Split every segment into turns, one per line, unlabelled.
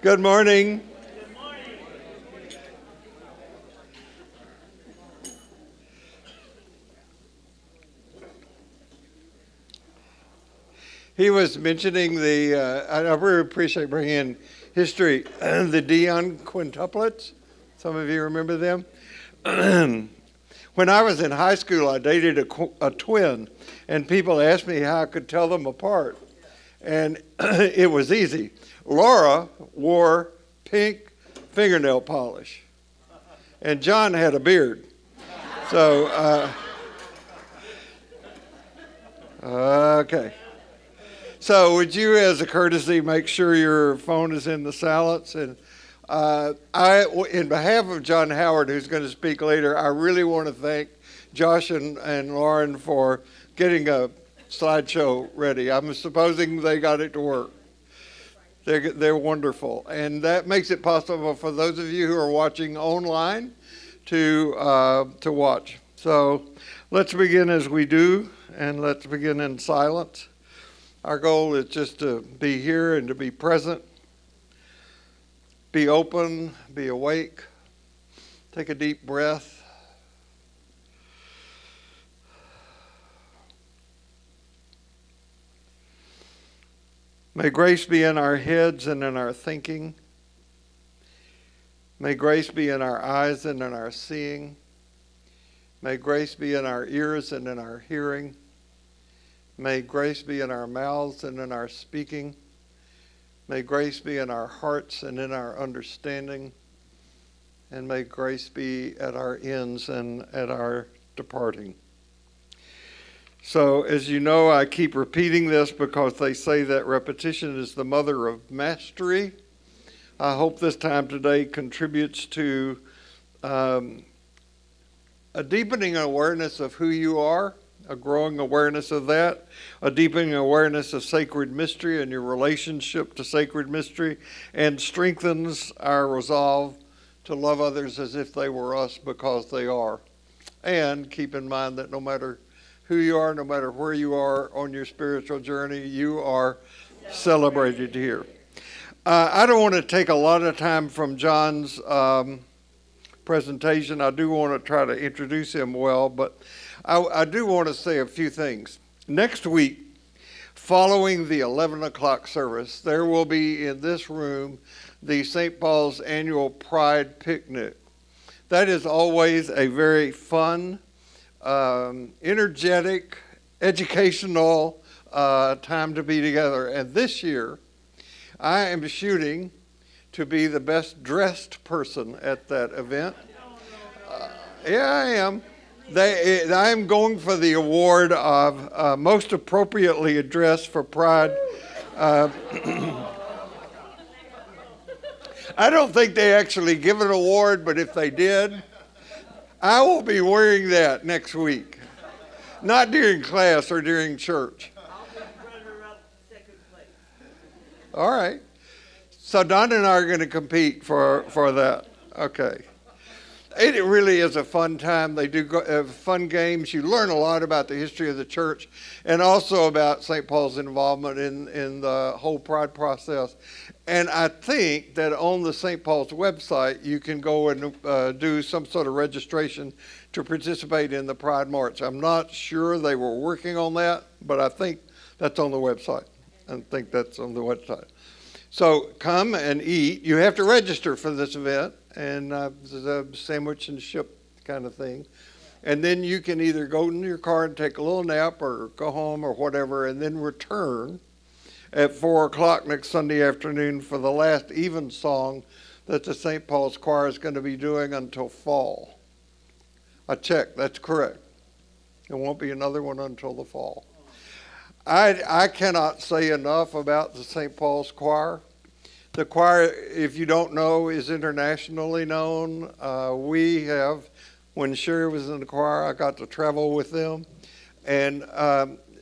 Good morning. He was mentioning I really appreciate bringing in history, the Dion quintuplets. Some of you remember them? When I was in high school, I dated a twin, and people asked me how I could tell them apart. And it was easy. Laura wore pink fingernail polish, and John had a beard. So, okay. So would you, as a courtesy, make sure your phone is in the silence? And in behalf of John Howard, who's going to speak later, I really want to thank Josh and Lauren for getting a slideshow ready. I'm supposing they got it to work. They're wonderful. And that makes it possible for those of you who are watching online to watch. So let's begin as we do, and let's begin in silence. Our goal is just to be here and to be present, be open, be awake, take a deep breath. May grace be in our heads and in our thinking. May grace be in our eyes and in our seeing. May grace be in our ears and in our hearing. May grace be in our mouths and in our speaking. May grace be in our hearts and in our understanding. And may grace be at our ends and at our departing. So, as you know, I keep repeating this because they say that repetition is the mother of mastery. I hope this time today contributes to a deepening awareness of who you are, a growing awareness of that, a deepening awareness of sacred mystery and your relationship to sacred mystery, and strengthens our resolve to love others as if they were us because they are. And keep in mind that no matter who you are, no matter where you are on your spiritual journey, you are celebrated here. I don't want to take a lot of time from John's presentation. I do want to try to introduce him well, but I do want to say a few things. Next week, following the 11 o'clock service, there will be in this room the St. Paul's annual Pride Picnic. That is always a very fun, energetic, educational time to be together. And this year, I am shooting to be the best dressed person at that event. Yeah, I am. I am going for the award of most appropriately dressed for Pride. I don't think they actually give an award, but if they did, I will be wearing that next week. Not during class or during church.
I'll be runner-up second place.
All right. So Don and I are going to compete for that. Okay. It really is a fun time. They do fun games. You learn a lot about the history of the church and also about St. Paul's involvement in the whole Pride process. And I think that on the St. Paul's website, you can go and do some sort of registration to participate in the Pride March. I'm not sure they were working on that, but I think that's on the website. So come and eat. You have to register for this event, and it's a sandwich and ship kind of thing. And then you can either go in your car and take a little nap or go home or whatever, and then return at 4 o'clock next Sunday afternoon for the last evensong that the St. Paul's Choir is going to be doing until fall. I checked, that's correct. There won't be another one until the fall. I cannot say enough about the St. Paul's Choir. The choir, if you don't know, is internationally known. We have, when Sherry was in the choir, I got to travel with them. And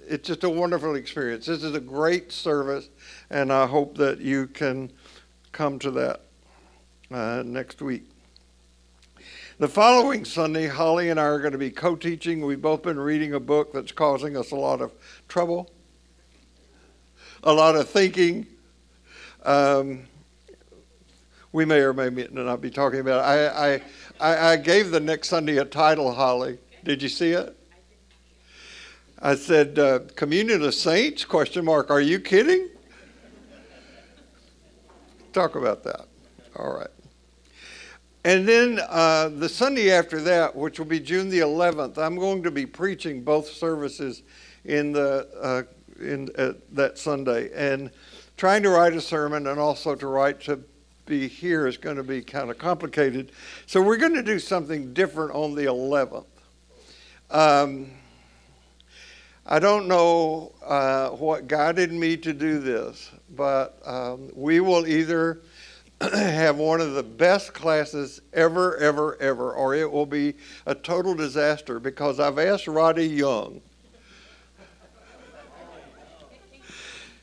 it's just a wonderful experience. This is a great service, and I hope that you can come to that next week. The following Sunday, Holly and I are going to be co-teaching. We've both been reading a book that's causing us a lot of trouble, a lot of thinking. we may or may not be talking about it. I gave the next Sunday a title, Holly. Did you see it? I said, Communion of Saints, question mark. Are you kidding? Talk about that. All right. And then the Sunday after that, which will be June the 11th, I'm going to be preaching both services in that Sunday. And trying to write a sermon and also to be here is going to be kind of complicated. So we're going to do something different on the 11th. I don't know what guided me to do this, but we will either have one of the best classes ever, or it will be a total disaster, because I've asked Roddy Young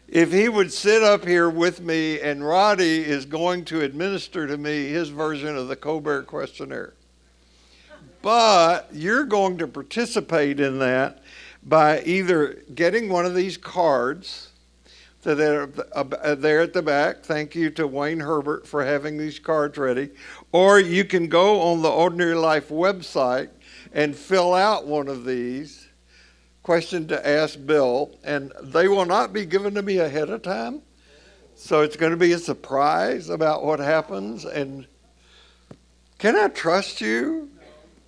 if he would sit up here with me, and Roddy is going to administer to me his version of the Colbert questionnaire. But you're going to participate in that by either getting one of these cards that are there at the back. Thank you to Wayne Herbert for having these cards ready. Or you can go on the Ordinary Life website and fill out one of these, question to ask Bill, and they will not be given to me ahead of time. So it's going to be a surprise about what happens. And can I trust you?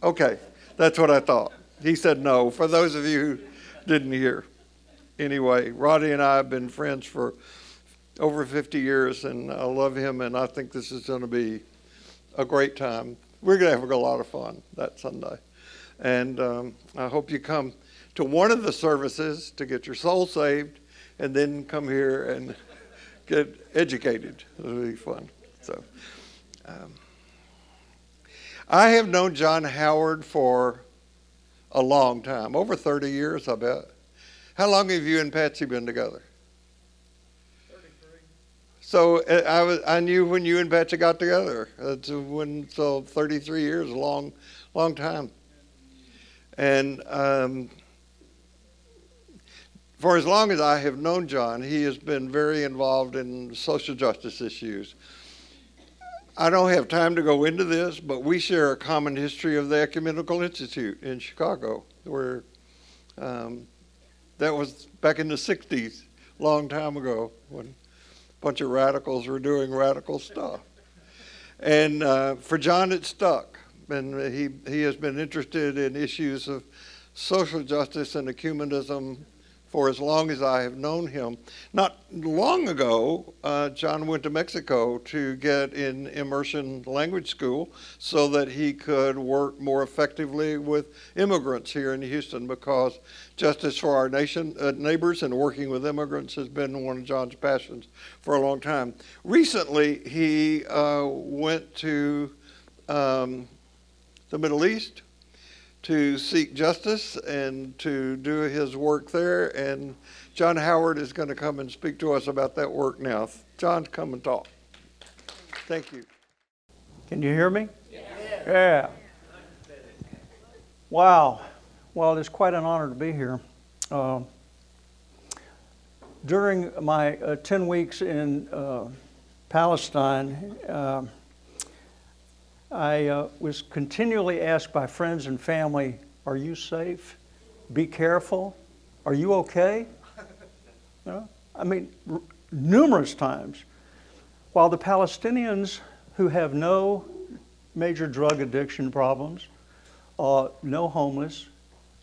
Okay, that's what I thought. He said no, for those of you who didn't hear. Anyway, Roddy and I have been friends for over 50 years, and I love him, and I think this is going to be a great time. We're going to have a lot of fun that Sunday. And I hope you come to one of the services to get your soul saved, and then come here and get educated. It'll be fun. So, I have known John Howard for a long time, over 30 years, I bet. How long have you and Patsy been together?
33.
So I knew when you and Patsy got together. So 33 years, a long time. And for as long as I have known John, he has been very involved in social justice issues. I don't have time to go into this, but we share a common history of the Ecumenical Institute in Chicago, where that was back in the 60s, long time ago, when a bunch of radicals were doing radical stuff. And for John, it stuck. And he has been interested in issues of social justice and ecumenism for as long as I have known him. Not long ago, John went to Mexico to get in immersion language school so that he could work more effectively with immigrants here in Houston, because justice for our neighbors and working with immigrants has been one of John's passions for a long time. Recently, he went to the Middle East to seek justice and to do his work there. And John Howard is going to come and speak to us about that work now. John, come and talk. Thank you.
Can you hear me? Yeah. Wow. Well, it's quite an honor to be here. During my 10 weeks in Palestine, I was continually asked by friends and family, are you safe? Be careful. Are you okay? You know? I mean, numerous times. While the Palestinians, who have no major drug addiction problems, no homeless,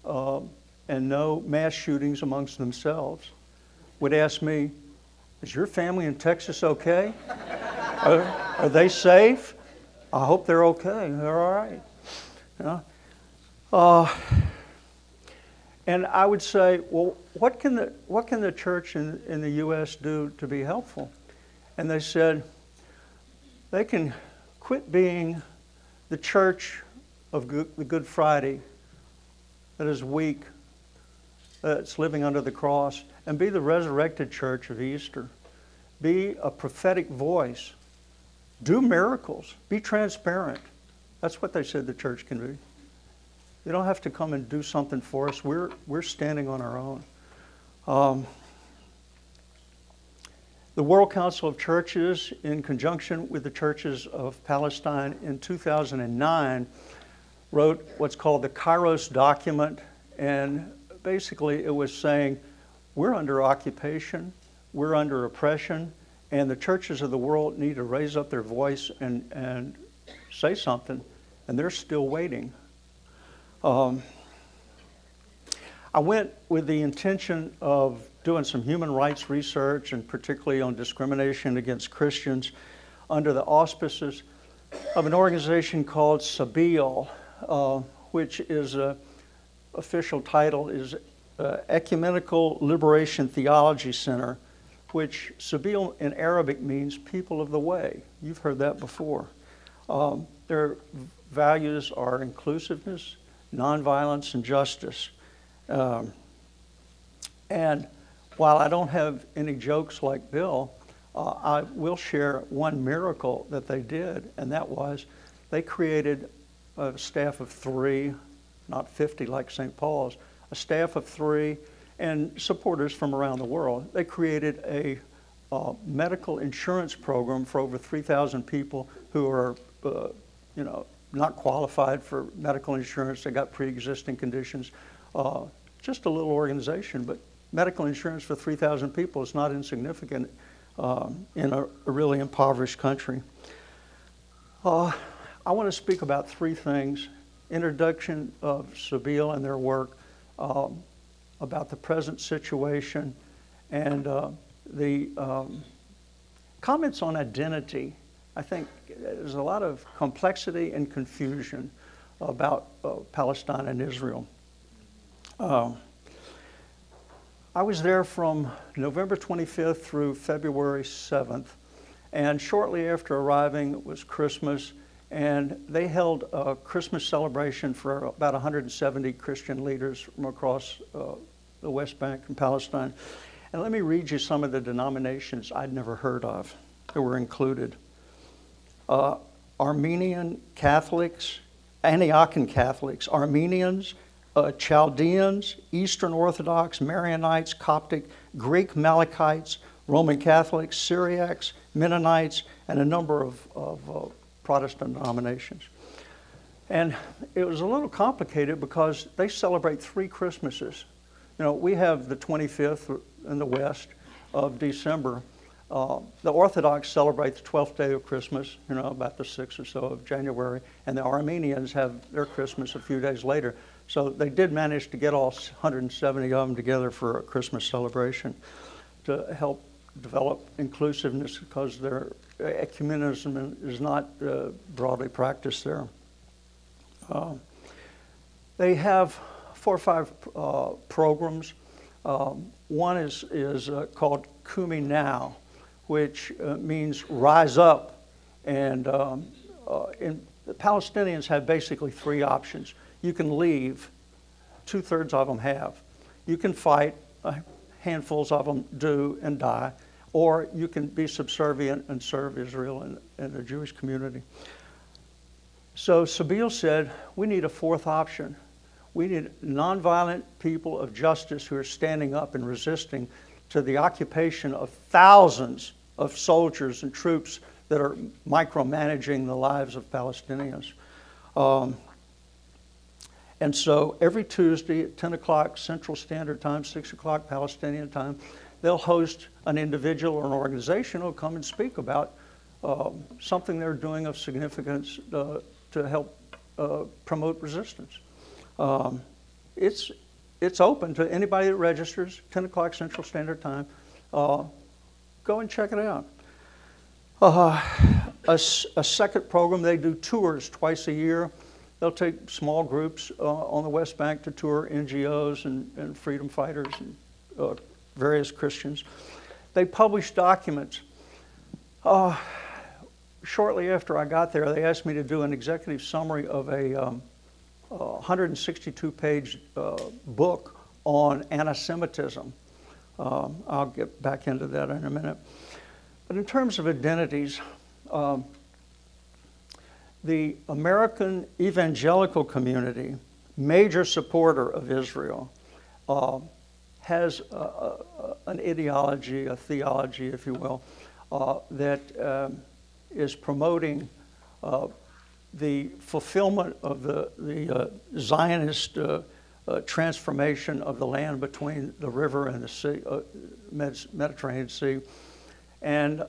and no mass shootings amongst themselves, would ask me, is your family in Texas okay? Are they safe? I hope they're okay. They're all right. You know? And I would say, well, what can the church in the U.S. do to be helpful? And they said they can quit being the church of the Good Friday that is weak, that's living under the cross, and be the resurrected church of Easter. Be a prophetic voice. Do miracles. Be transparent. That's what they said the church can be. You don't have to come and do something for us. We're standing on our own. The The World Council of Churches, in conjunction with the Churches of Palestine in 2009, wrote what's called the Kairos document, and basically it was saying, we're under occupation, we're under oppression, and the churches of the world need to raise up their voice and say something, and they're still waiting. I went with the intention of doing some human rights research, and particularly on discrimination against Christians, under the auspices of an organization called Sabil, which is official title is Ecumenical Liberation Theology Center, which Sabil in Arabic means people of the way. You've heard that before. Their values are inclusiveness, nonviolence, and justice. And while I don't have any jokes like Bill, I will share one miracle that they did, and that was they created a staff of 3, not 50 like St. Paul's, a staff of 3 and supporters from around the world. They created a medical insurance program for over 3,000 people who are, not qualified for medical insurance. They got pre-existing conditions. Just a little organization, but medical insurance for 3,000 people is not insignificant in a really impoverished country. I want to speak about 3 things. Introduction of Sabil and their work, about the present situation, and the comments on identity. I think there's a lot of complexity and confusion about Palestine and Israel. I was there from November 25th through February 7th, and shortly after arriving it was Christmas, and they held a Christmas celebration for about 170 Christian leaders from across the West Bank and Palestine. And let me read you some of the denominations I'd never heard of that were included. Armenian Catholics, Antiochian Catholics, Armenians, Chaldeans, Eastern Orthodox, Marianites, Coptic, Greek Malachites, Roman Catholics, Syriacs, Mennonites, and a number of Protestant denominations. And it was a little complicated because they celebrate 3 Christmases. We have the 25th in the West of December. The Orthodox celebrate the 12th day of Christmas, about the 6th or so of January, and the Armenians have their Christmas a few days later. So they did manage to get all 170 of them together for a Christmas celebration to help develop inclusiveness, because their ecumenism is not broadly practiced there. They have 4 or 5 programs. One is called Kumi Now, which means rise up. And the Palestinians have basically 3 options. You can leave, 2/3 of them have. You can fight, handfuls of them do and die, or you can be subservient and serve Israel and the Jewish community. So Sabil said, we need a 4th option. We need nonviolent people of justice who are standing up and resisting to the occupation of thousands of soldiers and troops that are micromanaging the lives of Palestinians. And so every Tuesday at 10 o'clock Central Standard Time, 6 o'clock Palestinian time, they'll host an individual or an organization who will come and speak about something they're doing of significance to help promote resistance. It's open to anybody that registers, 10 o'clock Central Standard Time. Go and check it out. A second program, they do tours twice a year. They'll take small groups on the West Bank to tour NGOs and freedom fighters and various Christians. They publish documents. Shortly after I got there, they asked me to do an executive summary of a 162-page book on anti-Semitism. I'll get back into that in a minute. But in terms of identities, the American evangelical community, major supporter of Israel, has an ideology, a theology, if you will, that is promoting the fulfillment of the Zionist transformation of the land between the river and the sea, Mediterranean Sea, and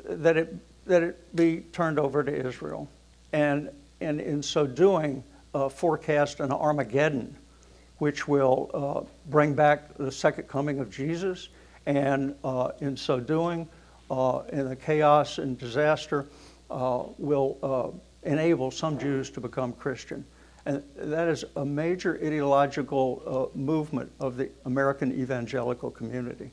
that it be turned over to Israel, and in so doing, forecast an Armageddon, which will bring back the second coming of Jesus, and in so doing, in the chaos and disaster, will enable some Jews to become Christian. And that is a major ideological movement of the American evangelical community.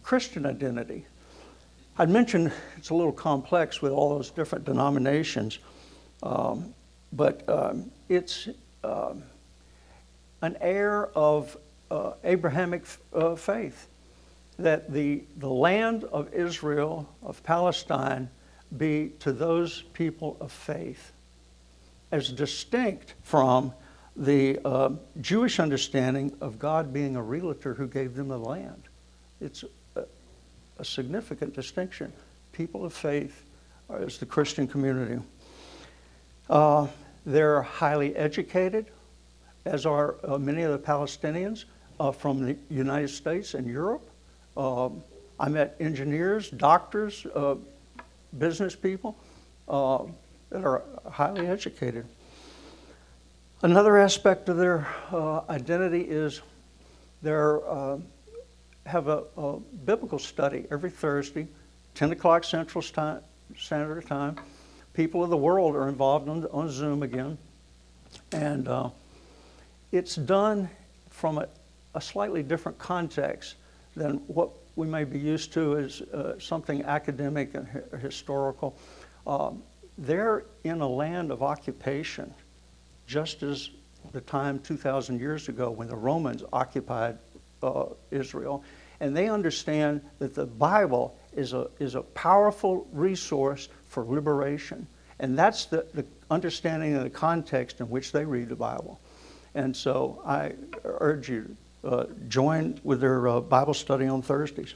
Christian identity. I'd mentioned it's a little complex with all those different denominations, but it's an air of Abrahamic faith, that the land of Israel, of Palestine, be to those people of faith, as distinct from the Jewish understanding of God being a realtor who gave them the land. It's a significant distinction. People of faith is the Christian community. They're highly educated, as are many of the Palestinians from the United States and Europe. I met engineers, doctors, business people that are highly educated. Another aspect of their identity is they have a biblical study every Thursday, 10 o'clock Central Standard Time. People of the world are involved on Zoom again. And it's done from a slightly different context than what we may be used to as something academic and historical. They're in a land of occupation, just as the time 2,000 years ago when the Romans occupied Israel. And they understand that the Bible is a powerful resource for liberation. And that's the understanding of the context in which they read the Bible. And so I urge you join with their Bible study on Thursdays.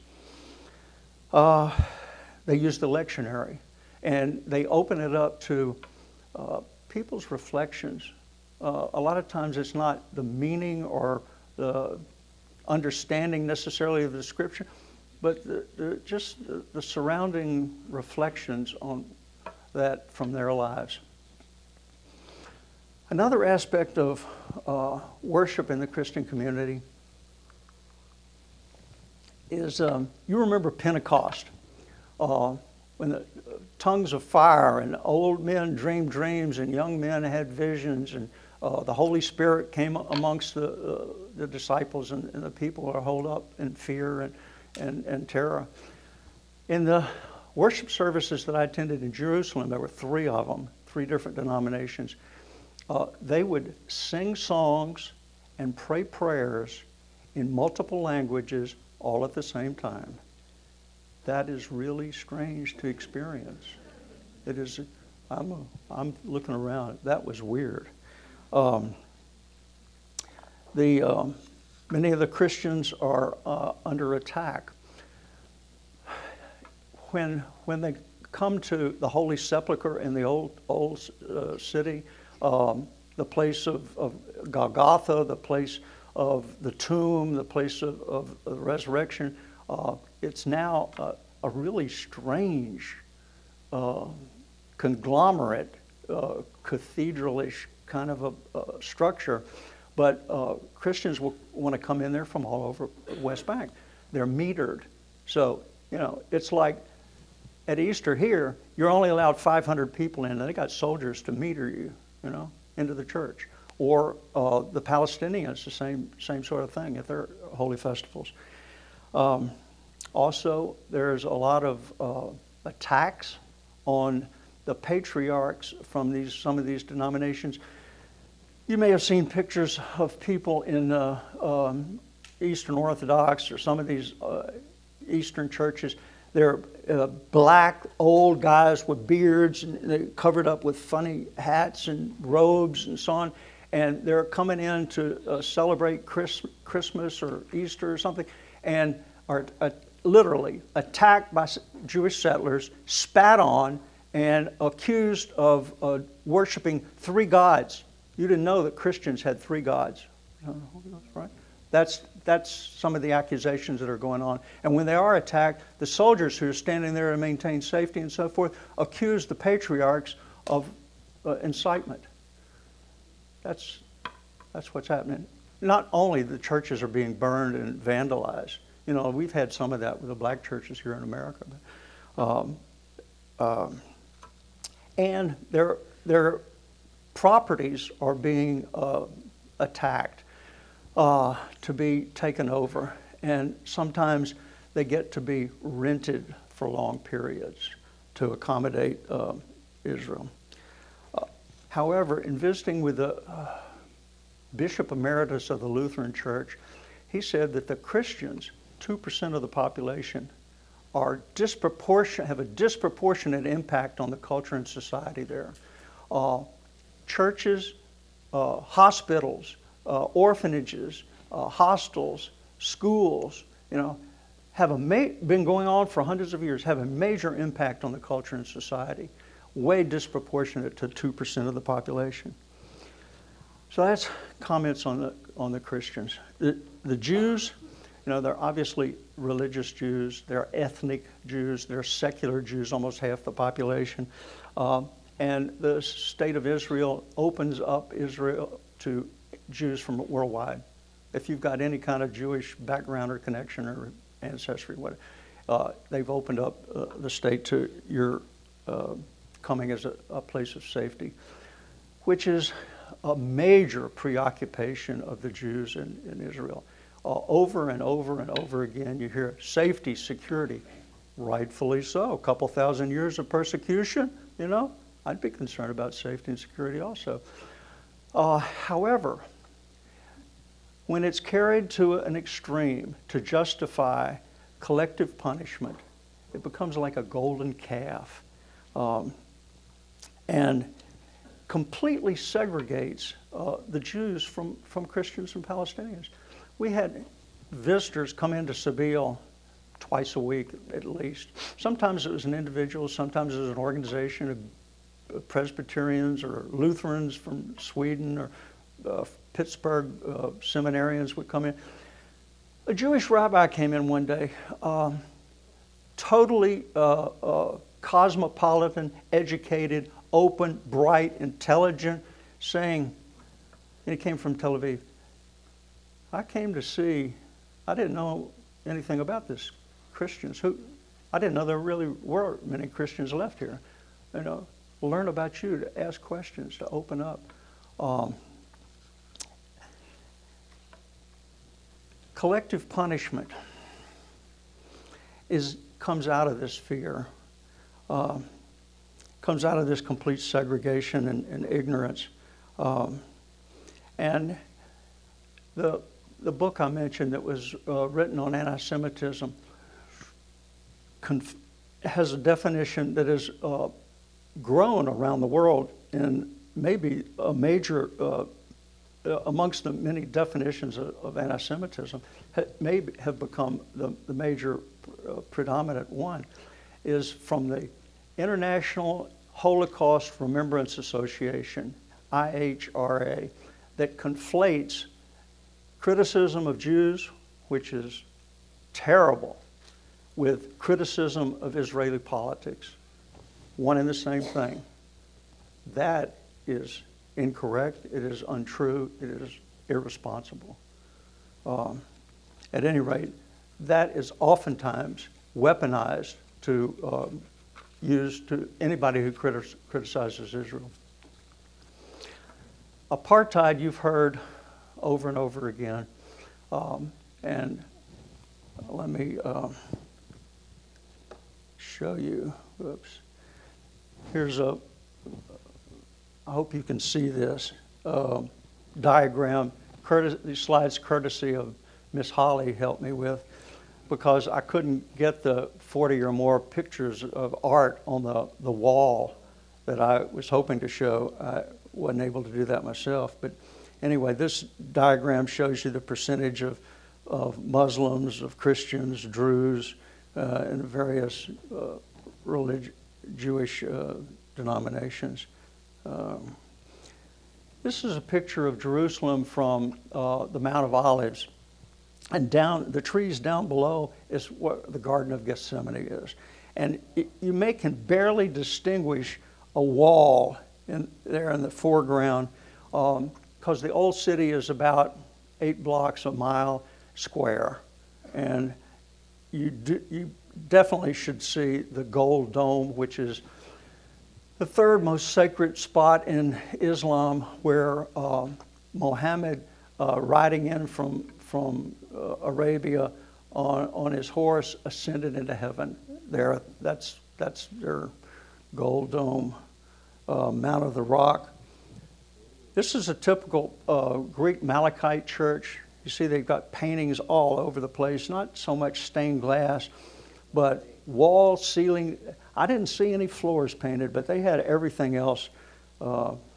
They use the lectionary, and they open it up to people's reflections. A lot of times it's not the meaning or the understanding necessarily of the scripture, but just the surrounding reflections on that from their lives. Another aspect of worship in the Christian community is, you remember Pentecost, when the tongues of fire and old men dreamed dreams and young men had visions, and the Holy Spirit came amongst the disciples, and the people are holed up in fear and terror. In the worship services that I attended in Jerusalem, there were 3 of them, 3 different denominations. They would sing songs and pray prayers in multiple languages all at the same time. That is really strange to experience. It is. I'm looking around. That was weird. Many of the Christians are under attack. When they come to the Holy Sepulchre in the old city, the place of Golgotha, the place of the tomb, the place of the resurrection, it's now a really strange conglomerate, cathedral-ish kind of a structure. But Christians will want to come in there from all over West Bank. They're metered. So, it's like at Easter here, you're only allowed 500 people in, and they got soldiers to meter you, into the church. Or the Palestinians, the same sort of thing at their holy festivals. Also, there's a lot of attacks on the patriarchs from some of these denominations. You may have seen pictures of people in Eastern Orthodox or some of these Eastern churches. They're black, old guys with beards, and they're covered up with funny hats and robes and so on. and they're coming in to celebrate Christmas or Easter or something, and are literally attacked by Jewish settlers, spat on, and accused of worshiping three gods. You didn't know that Christians had three gods, right? That's some of the accusations that are going on. And when they are attacked, the soldiers who are standing there to maintain safety and so forth accuse the patriarchs of incitement. That's what's happening. Not only the churches are being burned and vandalized. You know, we've had some of that with the black churches here in America. And their properties are being attacked, to be taken over. And sometimes they get to be rented for long periods to accommodate Israel. However, in visiting with the Bishop Emeritus of the Lutheran Church, he said that the Christians, 2% of the population, have a disproportionate impact on the culture and society there. Churches, hospitals, orphanages, hostels, schools, have been going on for hundreds of years, have a major impact on the culture and society, way disproportionate to 2% of the population. So that's comments on the Christians. The Jews, they're obviously religious Jews, they're ethnic Jews, they're secular Jews, almost half the population. And the state of Israel opens up Israel to Jews from worldwide. If you've got any kind of Jewish background or connection or ancestry, they've opened up the state to your coming as a place of safety, which is a major preoccupation of the Jews in Israel. Over and over and over again, you hear safety, security, rightfully so. A couple thousand years of persecution, I'd be concerned about safety and security also. However, when it's carried to an extreme to justify collective punishment, it becomes like a golden calf, and completely segregates the Jews from Christians and Palestinians. We had visitors come into Seville twice a week at least. Sometimes it was an individual, sometimes it was an organization of Presbyterians or Lutherans from Sweden or Pittsburgh seminarians would come in. A Jewish rabbi came in one day, totally cosmopolitan, educated, open, bright, intelligent, saying, and he came from Tel Aviv, I came to see, I didn't know anything about this Christians. I didn't know there really were many Christians left here. Learn about you, to ask questions, to open up. Collective punishment comes out of this fear, comes out of this complete segregation and ignorance. And the book I mentioned that was written on anti-Semitism has a definition that has grown around the world, and maybe a major, amongst the many definitions of anti-Semitism, may have become the major predominant one, is from the International Holocaust Remembrance Association, IHRA, that conflates criticism of Jews, which is terrible, with criticism of Israeli politics. One and the same thing. That is incorrect, it is untrue, it is irresponsible. At any rate, that is oftentimes weaponized to use to anybody who criticizes Israel. Apartheid, you've heard over and over again. And let me show you. Oops. Here's I hope you can see this diagram. These slides courtesy of Miss Holly helped me with, because I couldn't get the 40 or more pictures of art on the wall that I was hoping to show. I wasn't able to do that myself. But Anyway, this diagram shows you the percentage of Muslims, of Christians, Druze, and various Jewish denominations. This is a picture of Jerusalem from the Mount of Olives. And down, the trees down below is what the Garden of Gethsemane is. And you can barely distinguish a wall there in the foreground, because the old city is about 8 blocks a mile square. And you definitely should see the Gold Dome, which is the third most sacred spot in Islam, where Muhammad, riding in from Arabia on his horse, ascended into heaven. There, that's their Gold Dome, Mount of the Rock. This is a typical Greek Malachite church. You see they've got paintings all over the place, not so much stained glass, but wall, ceiling. I didn't see any floors painted, but they had everything else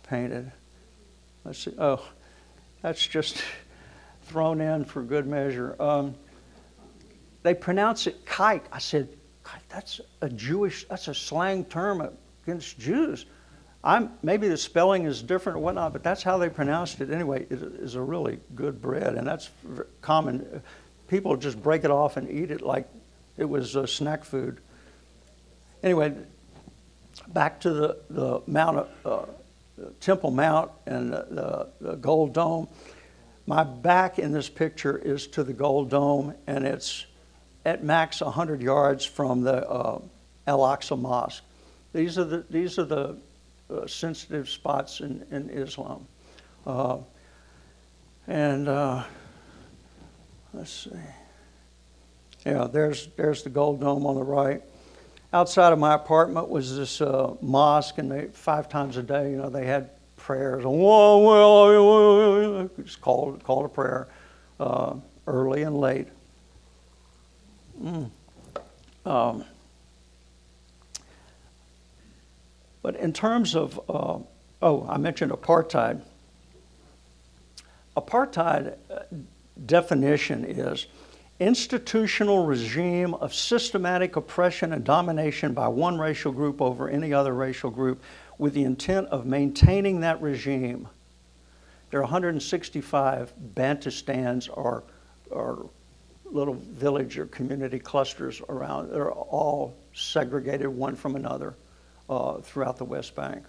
painted. Let's see. Oh, that's just thrown in for good measure. They pronounce it kike. I said, that's a slang term against Jews. Maybe the spelling is different or whatnot, but that's how they pronounced it. Anyway, it is a really good bread, and that's common. People just break it off and eat it like it was snack food. Anyway, back to the Mount, Temple Mount and the Gold Dome. My back in this picture is to the Gold Dome, and it's at max 100 yards from the Al-Aqsa Mosque. These are the sensitive spots in Islam. Let's see. Yeah, there's the Gold Dome on the right. Outside of my apartment was this mosque, and 5 times a day, they had prayers. It's called a prayer, early and late. But in terms of, I mentioned apartheid. Apartheid definition is institutional regime of systematic oppression and domination by one racial group over any other racial group with the intent of maintaining that regime. There are 165 Bantustans or little village or community clusters around. They're all segregated one from another throughout the West Bank.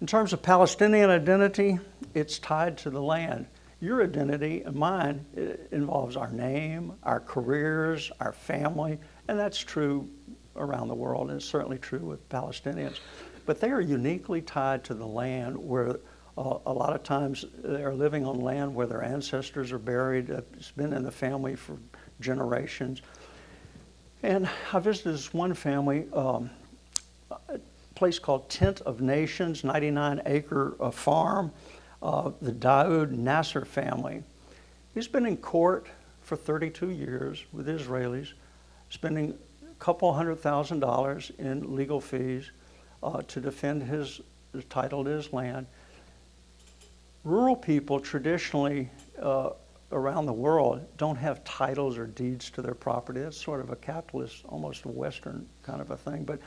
In terms of Palestinian identity, it's tied to the land. Your identity and mine involves our name, our careers, our family, and that's true around the world, and it's certainly true with Palestinians. But they are uniquely tied to the land where a lot of times they're living on land where their ancestors are buried. It's been in the family for generations. And I visited this one family, a place called Tent of Nations, 99-acre farm, the Daoud Nasser family. He's been in court for 32 years with Israelis, spending a couple $100,000 in legal fees to defend the title to his land. Rural people traditionally around the world don't have titles or deeds to their property. That's sort of a capitalist, almost a Western kind of a thing. But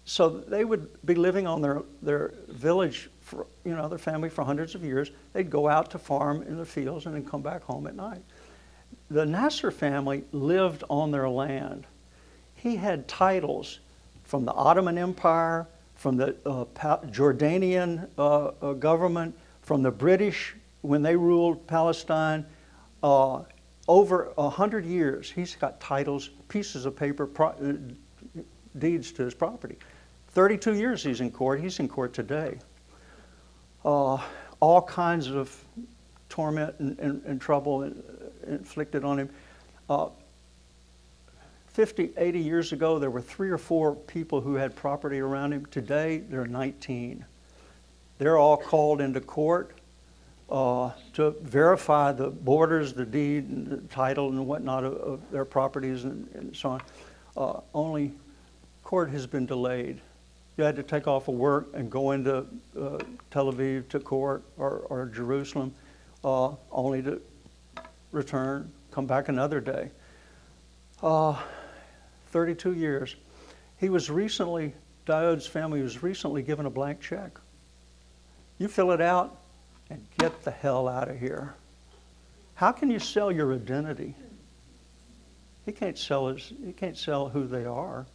so they would be living on their village, for, their family for hundreds of years. They'd go out to farm in the fields and then come back home at night. The Nasser family lived on their land. He had titles from the Ottoman Empire, from the Jordanian government, from the British when they ruled Palestine. Over 100 years, he's got titles, pieces of paper, deeds to his property. 32 years he's in court. He's in court today. All kinds of torment and trouble inflicted on him. 50, 80 years ago, there were 3 or 4 people who had property around him. Today, there are 19. They're all called into court to verify the borders, the deed, and the title, and whatnot of their properties and so on. Only court has been delayed you had to take off of work and go into Tel Aviv to court or Jerusalem, only to return, come back another day. 32 years. He was recently, Diode's family was recently given a blank check. You fill it out and get the hell out of here. How can you sell your identity? He can't sell who they are.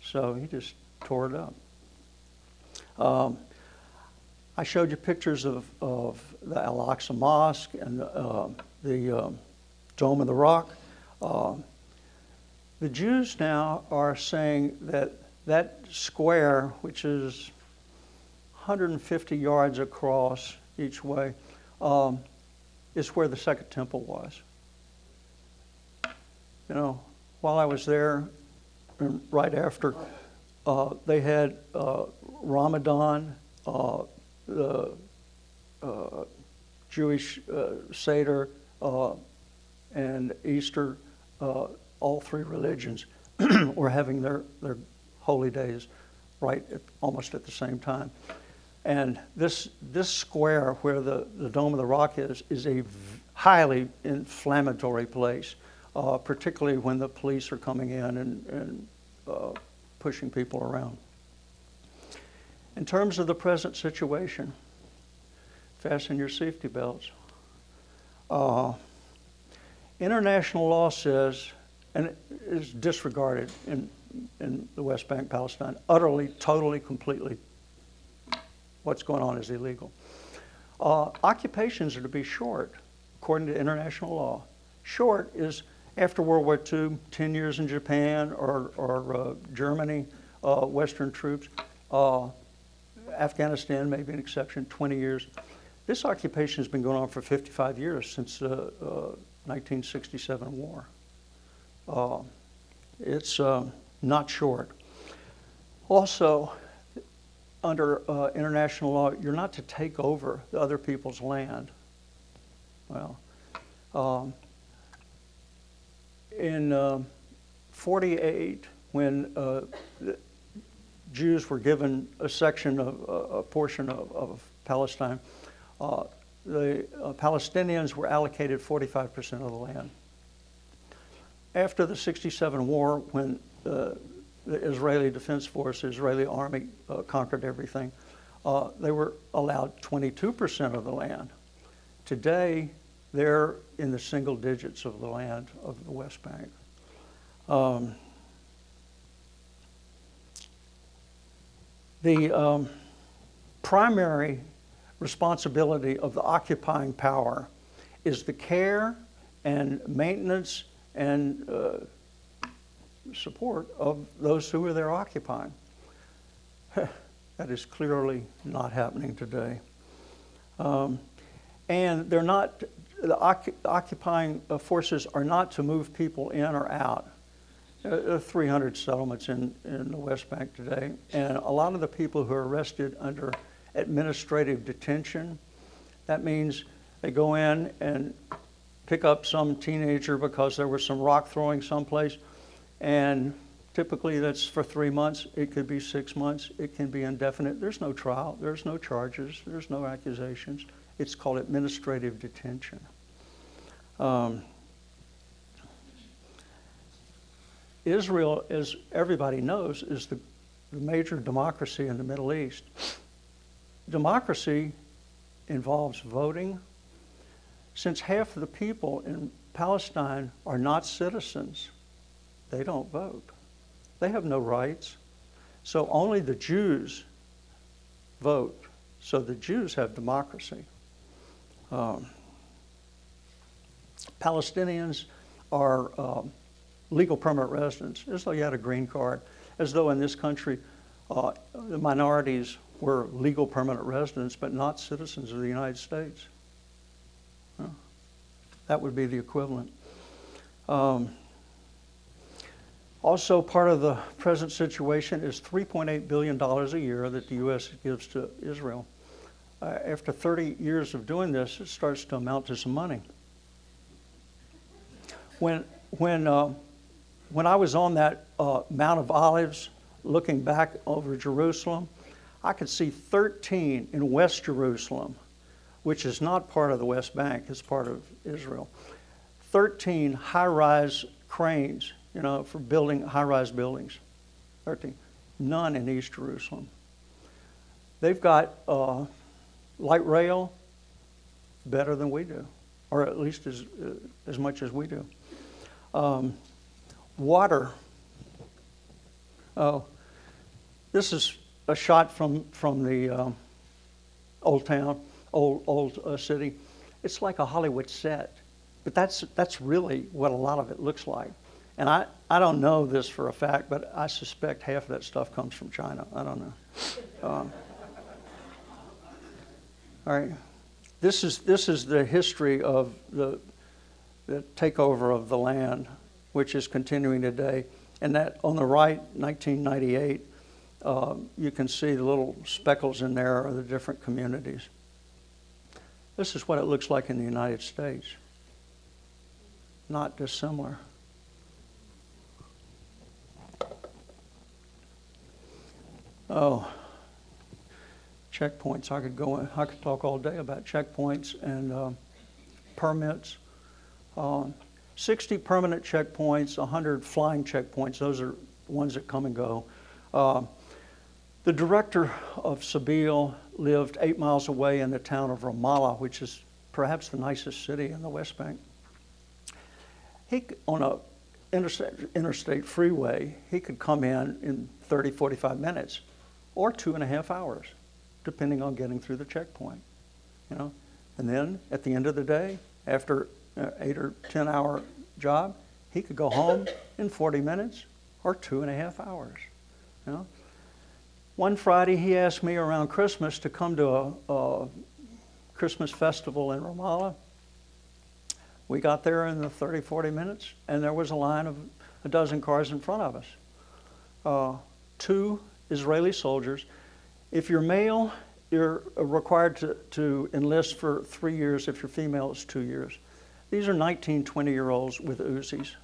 So he just tore it up. I showed you pictures of the Al-Aqsa Mosque and the Dome of the Rock. The Jews now are saying that square, which is 150 yards across each way, is where the Second Temple was. You know, while I was there, right after, they had Ramadan, the Jewish Seder, and Easter. All three religions were having their holy days almost at the same time. And this square where the Dome of the Rock is a highly inflammatory place, particularly when the police are coming in and pushing people around. In terms of the present situation, fasten your safety belts. International law says, and it is disregarded in the West Bank, Palestine, utterly, totally, completely, what's going on is illegal. Occupations are to be short, according to international law. Short is after World War II, 10 years in Japan or Germany, Western troops. Afghanistan may be an exception, 20 years. This occupation has been going on for 55 years, since the 1967 war. It's not short. Also, under international law, you're not to take over the other people's land. Well, in 48, when the Jews were given a portion of Palestine, the Palestinians were allocated 45% of the land. After the 67 war, when the Israeli Defense Force, the Israeli army conquered everything, they were allowed 22% of the land. Today, they're in the single digits of the land of the West Bank. The primary responsibility of the occupying power is the care and maintenance and support of those who are there occupying. That is clearly not happening today. And they're not, the occupying forces are not to move people in or out. There are 300 settlements in the West Bank today, and a lot of the people who are arrested under administrative detention, that means they go in and pick up some teenager because there was some rock throwing someplace, and typically that's for 3 months. It could be 6 months. It can be indefinite. There's no trial. There's no charges. There's no accusations. It's called administrative detention. Israel, as everybody knows, is the major democracy in the Middle East. Democracy involves voting. Since half of the people in Palestine are not citizens, they don't vote. They have no rights. So only the Jews vote. So the Jews have democracy. Palestinians are legal permanent residents, as though you had a green card, as though in this country the minorities were legal permanent residents but not citizens of the United States. That would be the equivalent. Also, part of the present situation is $3.8 billion a year that the U.S. gives to Israel. After 30 years of doing this, it starts to amount to some money. When I was on that Mount of Olives looking back over Jerusalem, I could see 13 in West Jerusalem, which is not part of the West Bank, it's part of Israel. 13 high-rise cranes, for building high-rise buildings. 13. None in East Jerusalem. They've got light rail better than we do, or at least as much as we do. Water. Oh, this is a shot from the old town, old city. It's like a Hollywood set, but that's really what a lot of it looks like. And I don't know this for a fact, but I suspect half of that stuff comes from China. I don't know. All right, this is the history of the takeover of the land, which is continuing today. And that on the right, 1998, you can see the little speckles in there are the different communities. This is what it looks like in the United States. Not dissimilar. Oh, checkpoints. I could talk all day about checkpoints and permits. 60 permanent checkpoints, 100 flying checkpoints. Those are ones that come and go. The director of Sabeel lived 8 miles away in the town of Ramallah, which is perhaps the nicest city in the West Bank. On a interstate freeway, he could come in 30, 45 minutes or 2.5 hours, depending on getting through the checkpoint. And then at the end of the day, after 8 or 10 hour job, he could go home in 40 minutes or 2.5 hours. One Friday he asked me around Christmas to come to a Christmas festival in Ramallah. We got there in the 30, 40 minutes, and there was a line of a dozen cars in front of us. 2 Israeli soldiers. If you're male, you're required to enlist for 3 years. If you're female, it's 2 years. These are 19, 20-year-olds with Uzis.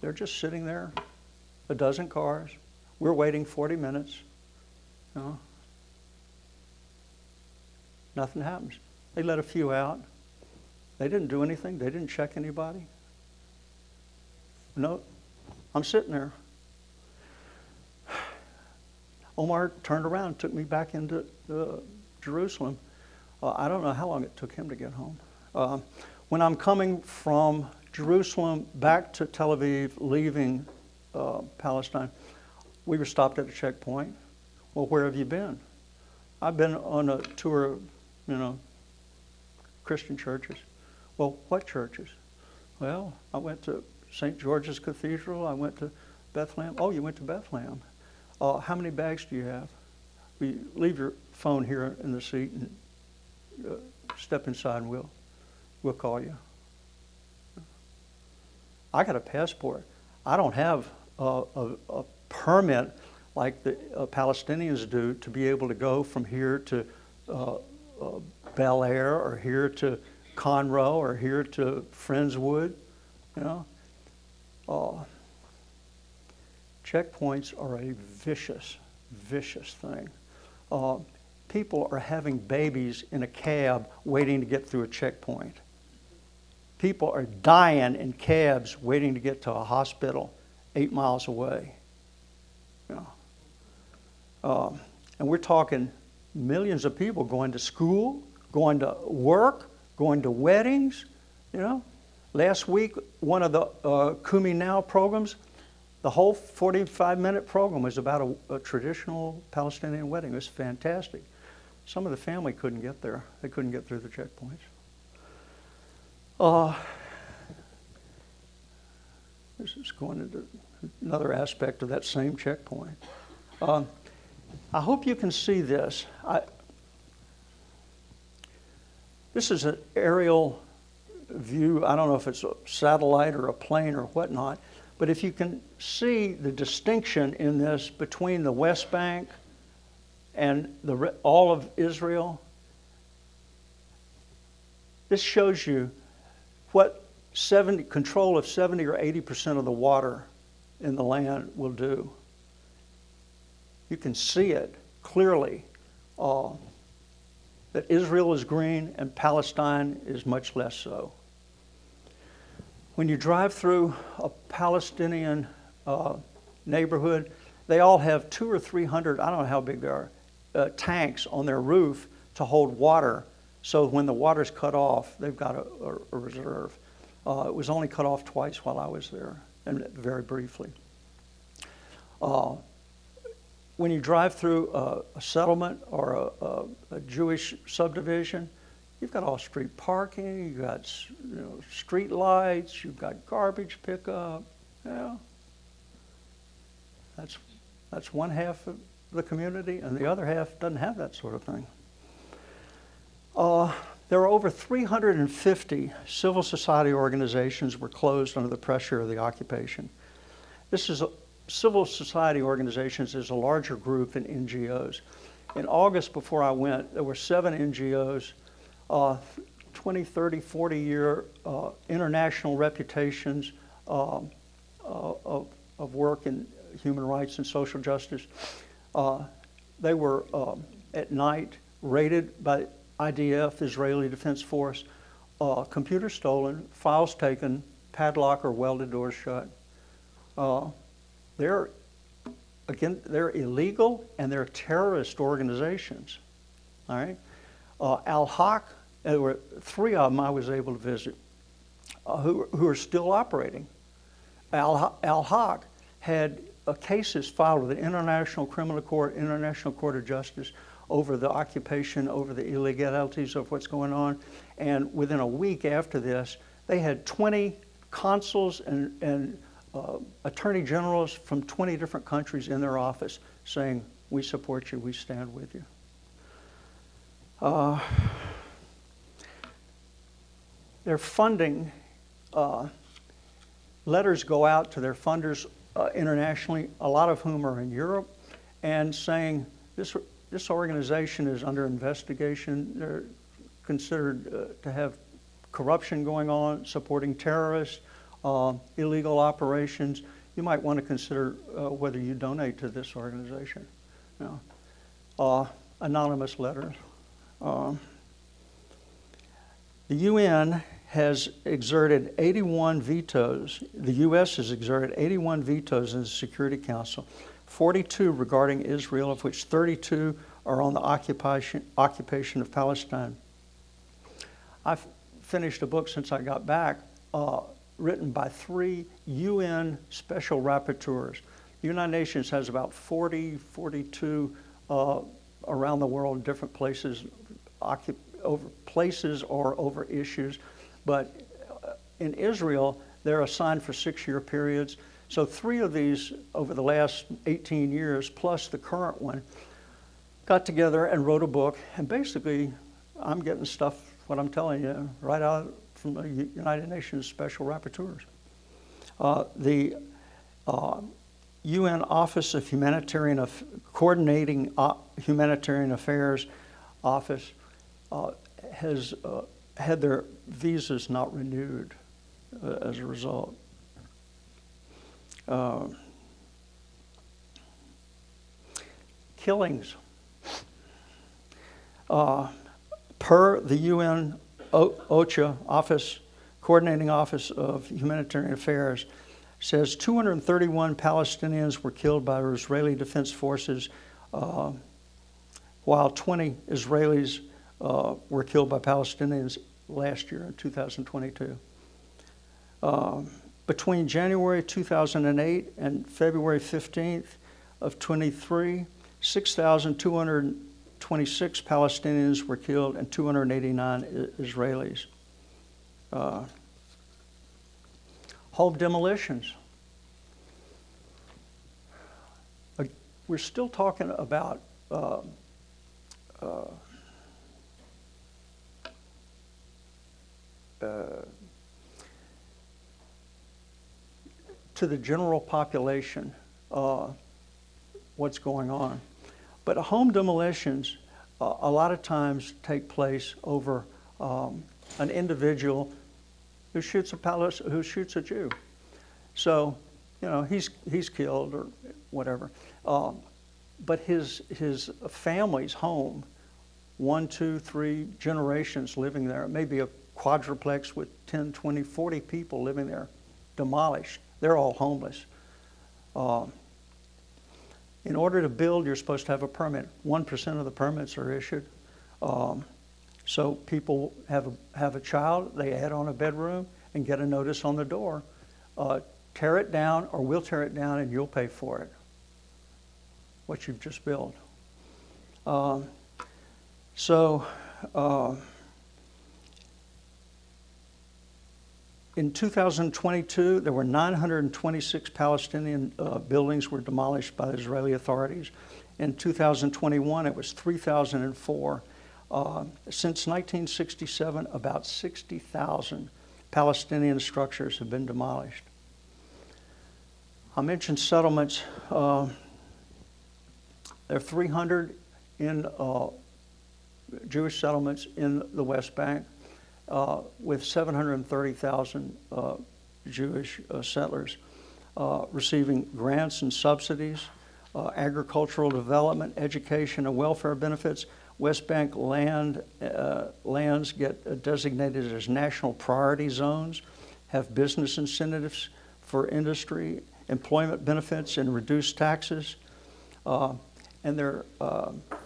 They're just sitting there, a dozen cars. We're waiting 40 minutes. Nothing happens. They let a few out. They didn't do anything. They didn't check anybody. No, I'm sitting there. Omar turned around and took me back into Jerusalem. I don't know how long it took him to get home. When I'm coming from Jerusalem back to Tel Aviv, leaving Palestine, we were stopped at a checkpoint. Well, where have you been? I've been on a tour of, Christian churches. Well, what churches? Well, I went to St. George's Cathedral. I went to Bethlehem. Oh, you went to Bethlehem. How many bags do you have? Leave your phone here in the seat and step inside and we'll call you. I got a passport. I don't have a permit like the Palestinians do to be able to go from here to Bel Air or here to Conroe or here to Friendswood. Checkpoints are a vicious, vicious thing. People are having babies in a cab waiting to get through a checkpoint. People are dying in cabs waiting to get to a hospital 8 miles away. And we're talking millions of people going to school, going to work, going to weddings. Last week, one of the Kumi Now programs, the whole 45-minute program was about a traditional Palestinian wedding. It was fantastic. Some of the family couldn't get there. They couldn't get through the checkpoints. This is going into another aspect of that same checkpoint. I hope you can see this. This is an aerial view. I don't know if it's a satellite or a plane or whatnot, but if you can see the distinction in this between the West Bank and all of Israel, this shows you what control of 70 or 80% of the water in the land will do. you can see it clearly that Israel is green and Palestine is much less so. When you drive through a Palestinian neighborhood, they all have 200 or 300, I don't know how big they are, tanks on their roof to hold water. So when the water's cut off, they've got a reserve. It was only cut off twice while I was there, and very briefly. When you drive through a settlement or a Jewish subdivision, you've got off-street parking, you've got street lights, you've got garbage pickup. That's one half of the community, and the other half doesn't have that sort of thing. There are over 350 civil society organizations were closed under the pressure of the occupation. Civil society organizations is a larger group than NGOs. In August, before I went, there were 7 NGOs, 20, 30, 40-year international reputations of work in human rights and social justice. They were, at night, raided by IDF, Israeli Defense Force, computers stolen, files taken, padlock or welded doors shut. They're illegal and they're terrorist organizations. All right. Al-Haq, there were 3 of them I was able to visit who are still operating. Al-Haq had cases filed with the International Criminal Court, International Court of Justice over the occupation, over the illegalities of what's going on. And within a week after this, they had 20 consuls and attorney generals from 20 different countries in their office saying, "We support you, we stand with you." Their funding, letters go out to their funders internationally, a lot of whom are in Europe, and saying this organization is under investigation. They're considered to have corruption going on, supporting terrorists, illegal operations. You might want to consider whether you donate to this organization. Anonymous letters. The UN has exerted 81 vetoes. The U.S. has exerted 81 vetoes in the Security Council, 42 regarding Israel, of which 32 are on the occupation of Palestine. I've finished a book since I got back, written by 3 UN special rapporteurs. The United Nations has about 40, 42 around the world in different places, over places or over issues. But in Israel, they're assigned for 6-year periods. So 3 of these over the last 18 years, plus the current one, got together and wrote a book. And basically, I'm getting stuff, what I'm telling you, right out from the United Nations Special Rapporteurs. The UN Office of Coordinating Humanitarian Affairs Office has had their visas not renewed as a result. Killings. Per the UN OCHA Office, Coordinating Office of Humanitarian Affairs, says 231 Palestinians were killed by Israeli Defense Forces, while 20 Israelis were killed by Palestinians last year in 2022. Between January 2008 and February 15th of 23, 6,226 Palestinians were killed and 289 Israelis. Home demolitions. We're still talking about to the general population what's going on. But home demolitions a lot of times take place over an individual who shoots a Jew. So, he's killed or whatever. but his family's home, 1, 2, 3 generations living there, maybe a quadruplex with 10, 20, 40 people living there, demolished. They're all homeless. In order to build, you're supposed to have a permit. 1% of the permits are issued. So people have a child, they add on a bedroom and get a notice on the door. Tear it down, or we'll tear it down and you'll pay for it, what you've just built. In 2022, there were 926 Palestinian buildings were demolished by the Israeli authorities. In 2021, it was 3,004. Since 1967, about 60,000 Palestinian structures have been demolished. I mentioned settlements. There are 300 in Jewish settlements in the West Bank, with 730,000 Jewish settlers receiving grants and subsidies, agricultural development, education, and welfare benefits. West Bank lands get designated as national priority zones, have business incentives for industry, employment benefits, and reduced taxes. And they're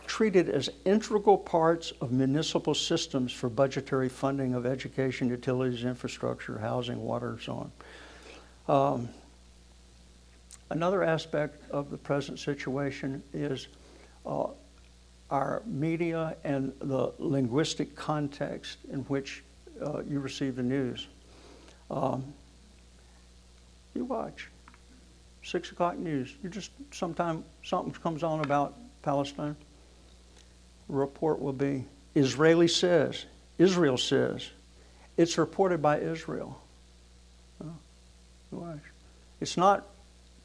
treated as integral parts of municipal systems for budgetary funding of education, utilities, infrastructure, housing, water, and so on. Another aspect of the present situation is our media and the linguistic context in which you receive the news. You watch 6 o'clock news. You just, sometime something comes on about Palestine. Report will be, Israel says. It's reported by Israel. You watch. It's not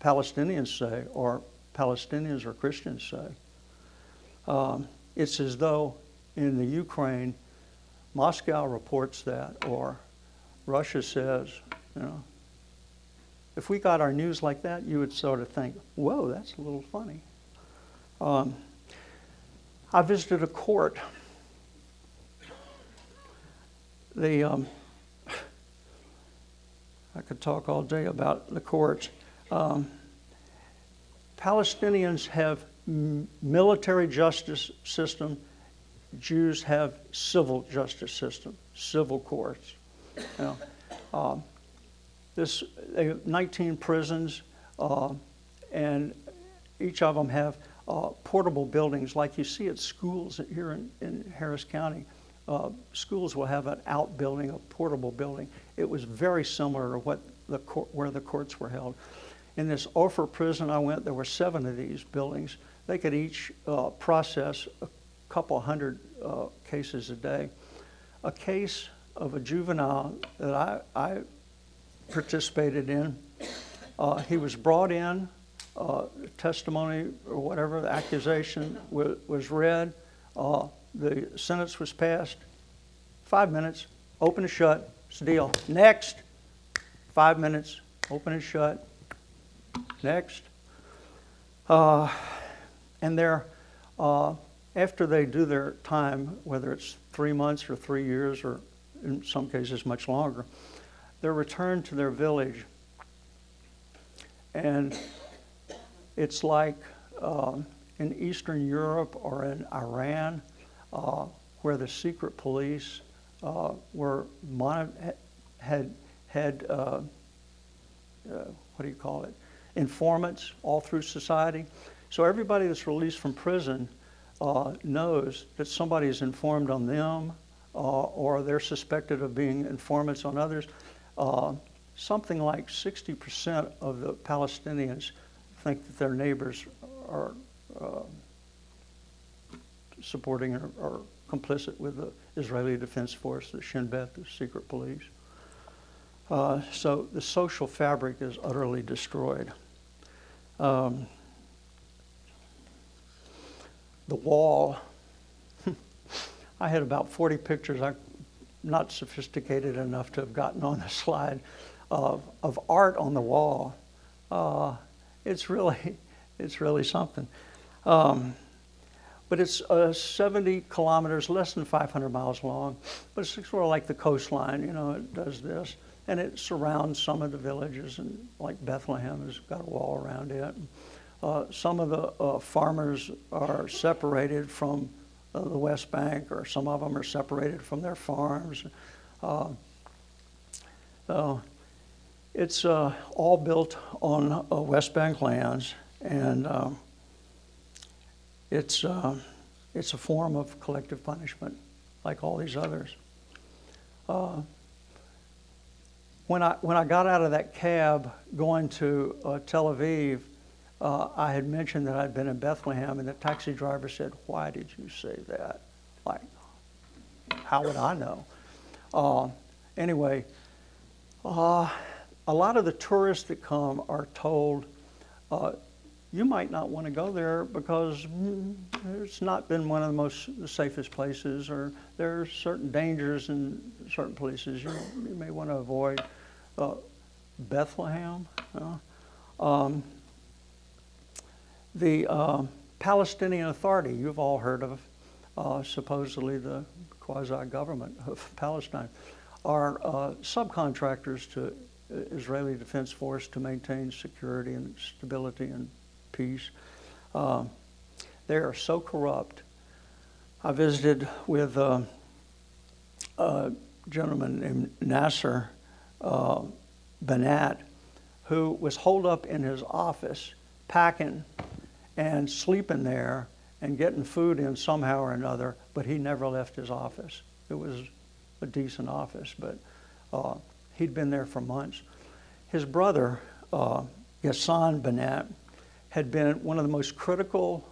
Palestinians say, or Palestinians or Christians say. It's as though in the Ukraine, Moscow reports that, or Russia says, you know. If we got our news like that, you would sort of think, whoa, that's a little funny. I visited a court. I could talk all day about the courts. Palestinians have military justice system. Jews have civil justice system, civil courts. You know, they have 19 prisons, and each of them have portable buildings like you see at schools here in Harris County. Schools will have an outbuilding, a portable building. It was very similar to where the courts were held. In this Ofer prison I went, there were 7 of these buildings. They could each process a couple hundred cases a day. A case of a juvenile that I participated in, he was brought in, testimony or whatever, the accusation was read, the sentence was passed, 5 minutes, open and shut, it's a deal. Next, 5 minutes, open and shut, next. And they're, after they do their time, whether it's 3 months or 3 years or in some cases much longer, they're returned to their village. And it's like in Eastern Europe or in Iran, where the secret police had informants all through society. So everybody that's released from prison knows that somebody is informed on them, or they're suspected of being informants on others. Something like 60% of the Palestinians think that their neighbors are supporting or complicit with the Israeli Defense Force, the Shin Bet, the secret police. So the social fabric is utterly destroyed. The wall, I had about 40 pictures. I'm not sophisticated enough to have gotten on the slide of art on the wall. It's really something. But it's 70 kilometers, less than 500 miles long. But it's sort of like the coastline, it does this. And it surrounds some of the villages, and like Bethlehem has got a wall around it. Some of the farmers are separated from the West Bank, or some of them are separated from their farms. So it's all built on West Bank lands, and it's a form of collective punishment, like all these others. When I got out of that cab going to Tel Aviv, I had mentioned that I'd been in Bethlehem, and the taxi driver said, "Why did you say that?" Like, how would I know? Anyway, a lot of the tourists that come are told, you might not want to go there because it's not been one of the safest places, or there are certain dangers in certain places you may want to avoid. Bethlehem. The Palestinian Authority, you've all heard of, supposedly the quasi-government of Palestine, are subcontractors to Israeli Defense Force to maintain security and stability and peace. They are so corrupt. I visited with a gentleman named Nasser Banat, who was holed up in his office, packing and sleeping there and getting food in somehow or another, but he never left his office. It was a decent office, but he'd been there for months. His brother, Ghassan Banat, had been one of the most critical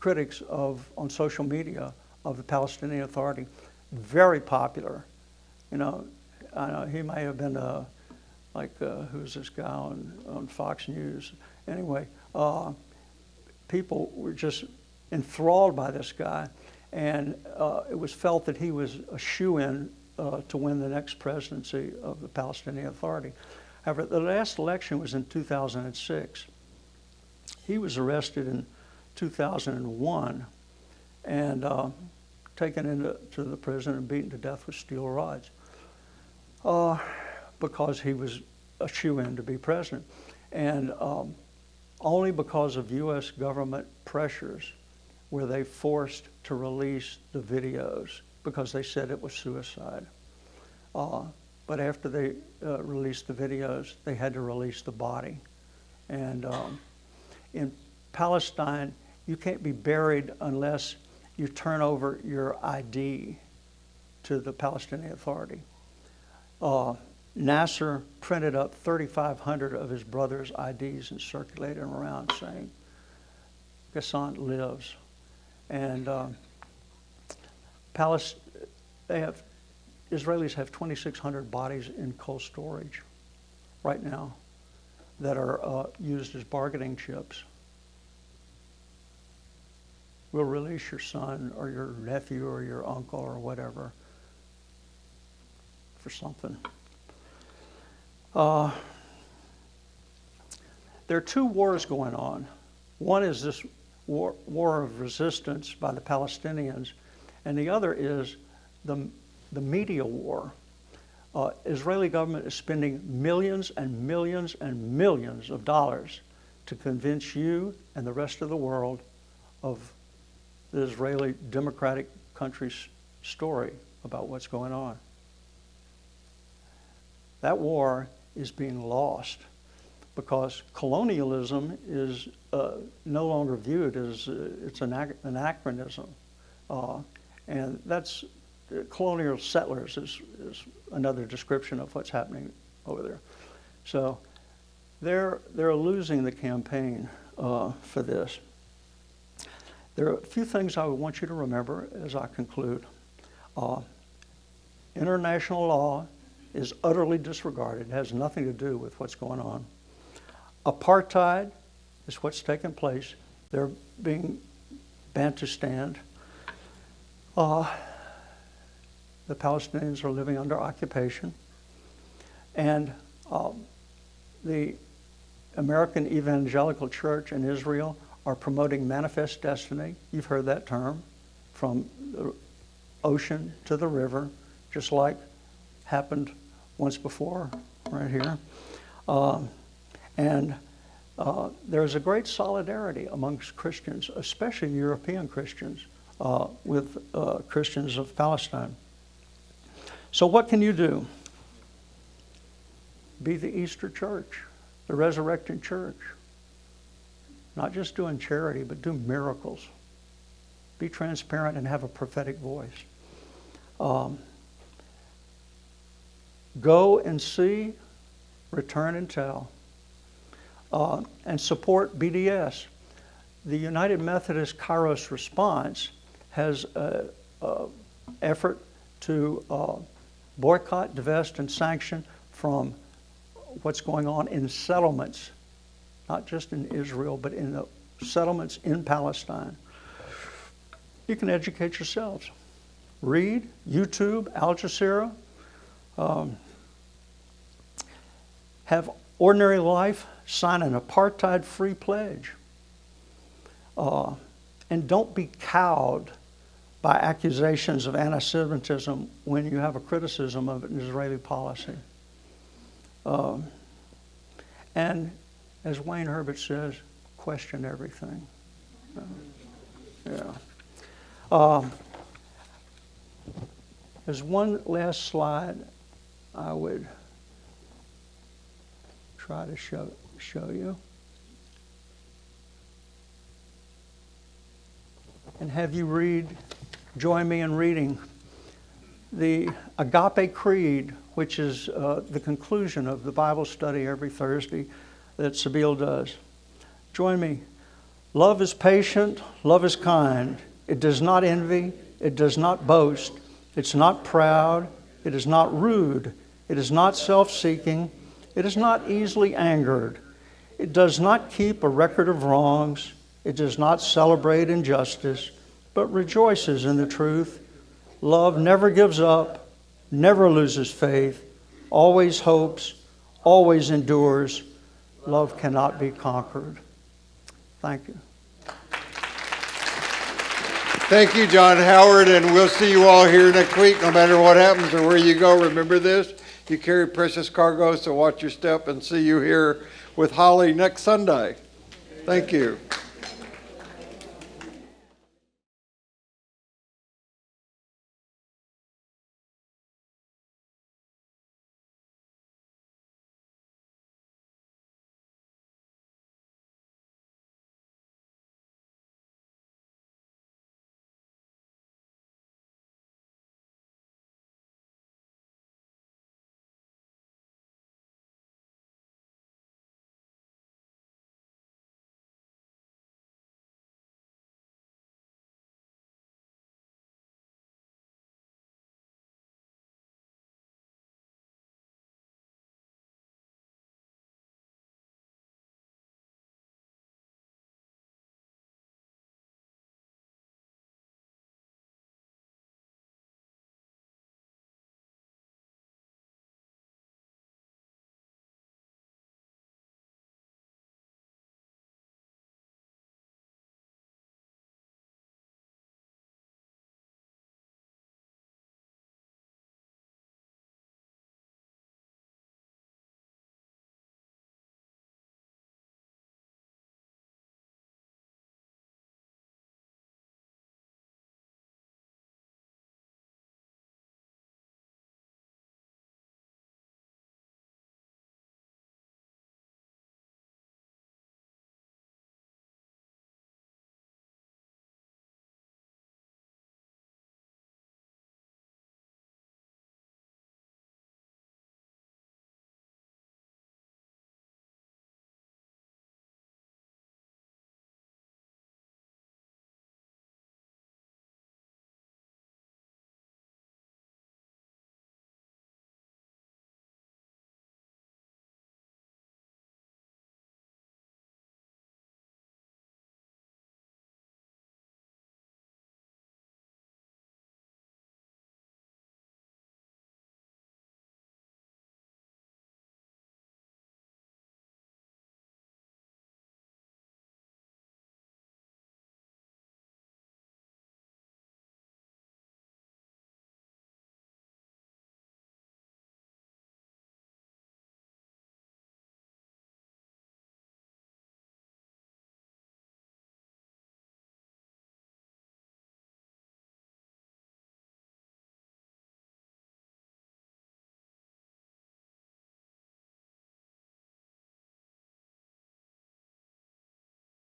critics on social media of the Palestinian Authority. Very popular. I know he may have been who's this guy on Fox News? Anyway, people were just enthralled by this guy, and it was felt that he was a shoo-in to win the next presidency of the Palestinian Authority. However, the last election was in 2006. He was arrested in 2001 and taken into the prison and beaten to death with steel rods because he was a shoo-in to be president. And only because of U.S. government pressures were they forced to release the videos, because they said it was suicide. But after they released the videos, they had to release the body. And in Palestine, you can't be buried unless you turn over your ID to the Palestinian Authority. Nasser printed up 3,500 of his brother's IDs and circulated them around saying, Ghassan lives. And Israelis have 2,600 bodies in cold storage right now that are used as bargaining chips. We'll release your son or your nephew or your uncle or whatever for something. There are two wars going on. One is this war of resistance by the Palestinians, and the other is the media war. Israeli government is spending millions and millions and millions of dollars to convince you and the rest of the world of the Israeli democratic country's story about what's going on. That war is being lost because colonialism is no longer viewed as it's an anachronism. And that's colonial settlers is another description of what's happening over there. So they're losing the campaign for this. There are a few things I would want you to remember as I conclude. International law is utterly disregarded. It has nothing to do with what's going on. Apartheid is what's taken place. They're being Bantustan. The Palestinians are living under occupation. And the American Evangelical Church in Israel are promoting manifest destiny. You've heard that term, from the ocean to the river, just like happened once before right here. There's a great solidarity amongst Christians, especially European Christians, with Christians of Palestine. So what can you do? Be the Easter church, the resurrected church. Not just doing charity, but do miracles. Be transparent and have a prophetic voice. Go and see, return and tell. And support BDS. The United Methodist Kairos Response has an effort to boycott, divest, and sanction from what's going on in settlements, not just in Israel, but in the settlements in Palestine. You can educate yourselves. Read, YouTube, Al Jazeera. Have ordinary life, sign an apartheid-free pledge. And don't be cowed by accusations of anti-Semitism when you have a criticism of an Israeli policy. And as Wayne Herbert says, question everything. As one last slide, I would try to show you. And have you join me in reading the Agape Creed, which is the conclusion of the Bible study every Thursday that Sabine does. Join me. Love is patient, love is kind. It does not envy, it does not boast, it's not proud, it is not rude, it is not self-seeking, it is not easily angered, it does not keep a record of wrongs, it does not celebrate injustice, but rejoices in the truth. Love never gives up, never loses faith, always hopes, always endures. Love cannot be conquered. Thank you.
Thank you, John Howard, and we'll see you all here next week. No matter what happens or where you go, remember this: you carry precious cargo, so watch your step, and see you here with Holly next Sunday. Thank you.